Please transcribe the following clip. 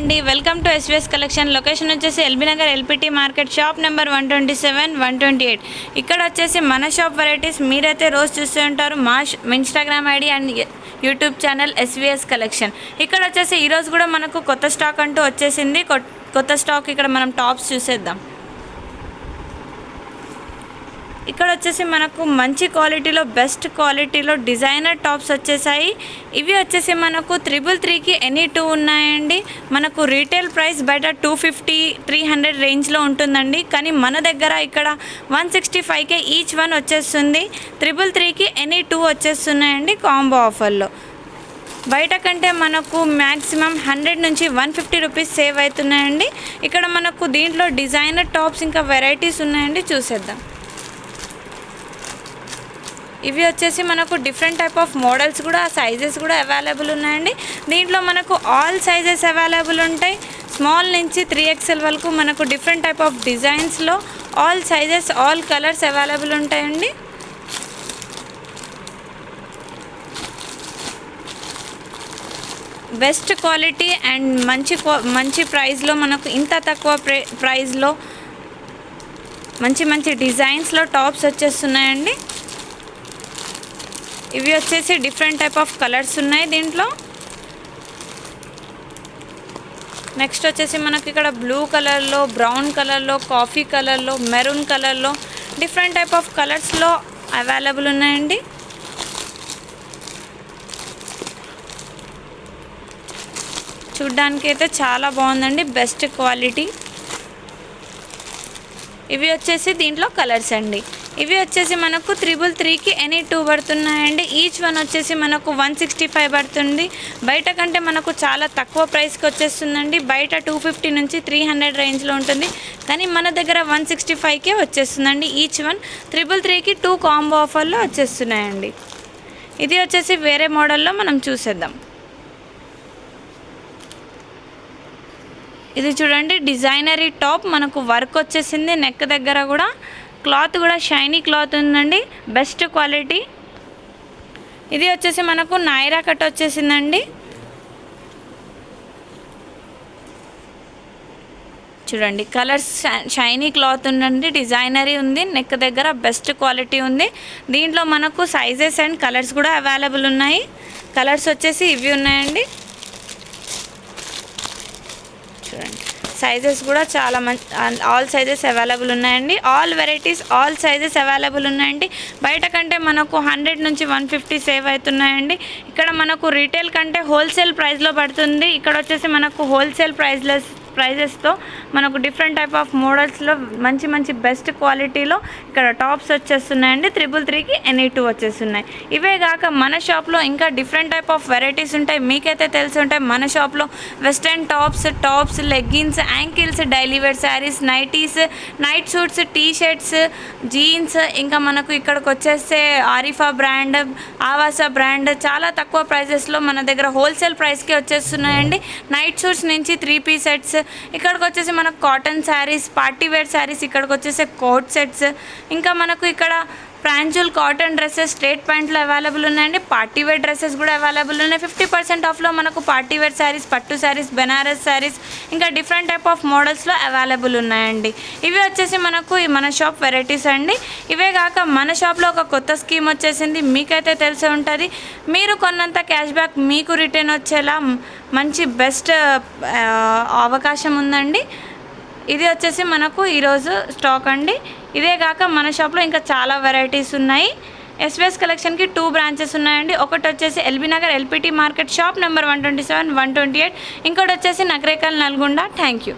అండి, welcome to SVS collection. Location వచ్చేసి LB Nagar LPT market, shop number 127, 128. ఇక్కడ వచ్చేసి మన షాప్ వెరైటీస్ మీరైతే రోజు చూస్తూ ఉంటారు. మా Instagram ID and YouTube channel SVS collection. ఇక్కడ వచ్చేసి ఈరోజు కూడా మనకు కొత్త స్టాక్ అంటూ వచ్చేసింది. కొత్త స్టాక్ ఇక్కడ మనం టాప్స్ చూసేద్దాం. ఇక్కడ వచ్చేసి మనకు మంచి క్వాలిటీలో, బెస్ట్ క్వాలిటీలో డిజైనర్ టాప్స్ వచ్చేసాయి. ఇవి వచ్చేసి మనకు 333కి ఎనీ 2 ఉన్నాయండి. మనకు రీటైల్ ప్రైస్ బయట 250, 300 రేంజ్లో ఉంటుందండి. కానీ మన దగ్గర ఇక్కడ 165కే ఈచ్ వన్ వచ్చేస్తుంది. 333కి ఎనీ 2 వచ్చేస్తున్నాయండి కాంబో ఆఫర్లో. బయట కంటే మనకు మ్యాక్సిమం 100 నుంచి 150 రూపీస్ సేవ్ అవుతున్నాయండి. ఇక్కడ మనకు దీంట్లో డిజైనర్ టాప్స్ ఇంకా వెరైటీస్ ఉన్నాయండి, చూసేద్దాం. ఇవి వచ్చేసి మనకు డిఫరెంట్ టైప్ ఆఫ్ మోడల్స్ కూడా, సైజెస్ కూడా అవైలబుల్ ఉన్నాయండి. దీంట్లో మనకు ఆల్ సైజెస్ అవైలబుల్ ఉంటాయి. స్మాల్ నుంచి 3XL వరకు మనకు డిఫరెంట్ టైప్ ఆఫ్ డిజైన్స్లో all sizes, all colours available ఉంటాయండి. బెస్ట్ క్వాలిటీ అండ్ మంచి ప్రైస్లో మనకు ఇంత తక్కువ ప్రైస్లో మంచి డిజైన్స్లో టాప్స్ వచ్చేస్తున్నాయండి. ఇవి వచ్చేసి డిఫరెంట్ టైప్ ఆఫ్ కలర్స్ ఉన్నాయి దీంట్లో. నెక్స్ట్ వచ్చేసి మనకి ఇక్కడ బ్లూ కలర్లో, బ్రౌన్ కలర్లో, కాఫీ కలర్లో, మెరూన్ కలర్లో డిఫరెంట్ టైప్ ఆఫ్ కలర్స్లో అవైలబుల్ ఉన్నాయండి. చూడ్డానికి అయితే చాలా బాగుందండి, బెస్ట్ క్వాలిటీ. ఇవి వచ్చేసి దీంట్లో కలర్స్ అండి. ఇవి వచ్చేసి మనకు 333కి ఎనీ 2 పడుతున్నాయండి. ఈచ్ వన్ వచ్చేసి మనకు 165 పడుతుంది. బయట కంటే మనకు చాలా తక్కువ ప్రైస్కి వచ్చేస్తుందండి. బయట 250 నుంచి 300 రేంజ్లో ఉంటుంది, కానీ మన దగ్గర 165కే వచ్చేస్తుందండి. ఈచ్ వన్ 333కి 2 కాంబో ఆఫర్లో వచ్చేస్తున్నాయండి. ఇది వచ్చేసి వేరే మోడల్లో మనం చూసేద్దాం. ఇది చూడండి, డిజైనరీ టాప్ మనకు వర్క్ వచ్చేసింది. నెక్ దగ్గర కూడా క్లాత్ కూడా షైనీ క్లాత్ ఉందండి, బెస్ట్ క్వాలిటీ. ఇది వచ్చేసి మనకు నైరా కట్ వచ్చేసిందండి. చూడండి, కలర్స్ షైనీ క్లాత్ ఉందండి, డిజైనరీ ఉంది, నెక్ దగ్గర బెస్ట్ క్వాలిటీ ఉంది. దీంట్లో మనకు సైజెస్ అండ్ కలర్స్ కూడా అవైలబుల్ ఉన్నాయి. కలర్స్ వచ్చేసి ఇవి ఉన్నాయండి. చూడండి, సైజెస్ కూడా చాలా ఆల్ సైజెస్ అవైలబుల్ ఉన్నాయండి. All varieties, all sizes available ఉన్నాయండి. బయట కంటే మనకు 100 నుంచి 150 సేవ్ అవుతున్నాయండి. ఇక్కడ మనకు రీటైల్ కంటే హోల్సేల్ ప్రైస్లో పడుతుంది. ఇక్కడ వచ్చేసి మనకు హోల్సేల్ ప్రైజెస్తో మనకు డిఫరెంట్ టైప్ ఆఫ్ మోడల్స్లో మంచి బెస్ట్ క్వాలిటీలో ఇక్కడ టాప్స్ వచ్చేస్తున్నాయండి. 333కి ఎనీ 2 వచ్చేస్తున్నాయి. ఇవే కాక మన షాప్లో ఇంకా డిఫరెంట్ టైప్ ఆఫ్ వెరైటీస్ ఉంటాయి. మీకైతే తెలిసి ఉంటాయి. మన షాప్లో western tops, leggings, ankles, daily wear sarees, nighties, night suits, T shirts, jeans, ఇంకా మనకు ఇక్కడికి వచ్చేస్తే ఆరిఫా బ్రాండ్, ఆవాసా బ్రాండ్ చాలా తక్కువ ప్రైజెస్లో మన దగ్గర హోల్సేల్ ప్రైస్కి వచ్చేస్తున్నాయండి. నైట్ సూట్స్ నుంచి 3 పీస్ సెట్స్, ఇక్కడికి వచ్చేసి మనకు cotton sarees, party wear sarees, ఇక్కడికి వచ్చేసి కోట్ సెట్స్, ఇంకా మనకు ఇక్కడ ప్రాంజుల్ కాటన్ డ్రెస్సెస్, స్ట్రేట్ ప్యాంట్లు అవైలబుల్ ఉన్నాయండి. పార్టీ వేర్ డ్రెస్సెస్ కూడా అవైలబుల్ ఉన్నాయి. 50% ఆఫ్లో మనకు పార్టీ వేర్ శారీస్, పట్టు శారీస్, బెనారస్ శారీస్, ఇంకా డిఫరెంట్ టైప్ ఆఫ్ మోడల్స్లో అవైలబుల్ ఉన్నాయండి. ఇవి వచ్చేసి మనకు మన షాప్ వెరైటీస్ అండి. ఇవే కాక మన షాప్లో ఒక కొత్త స్కీమ్ వచ్చేసింది, మీకైతే తెలిసి ఉంటుంది. మీరు కొన్నంత క్యాష్ బ్యాక్ మీకు రిటర్న్ వచ్చేలా మంచి బెస్ట్ అవకాశం ఉందండి. ఇది వచ్చేసి మనకు ఈరోజు స్టాక్ అండి. ఇదే కాక మన షాప్లో ఇంకా చాలా వెరైటీస్ ఉన్నాయి. ఎస్విఎస్ కలెక్షన్కి 2 బ్రాంచెస్ ఉన్నాయండి. ఒకటి వచ్చేసి LB Nagar LPT market, shop number 127, 128. ఇంకోటి వచ్చేసి నగరేకల్, నల్గొండ. Thank you.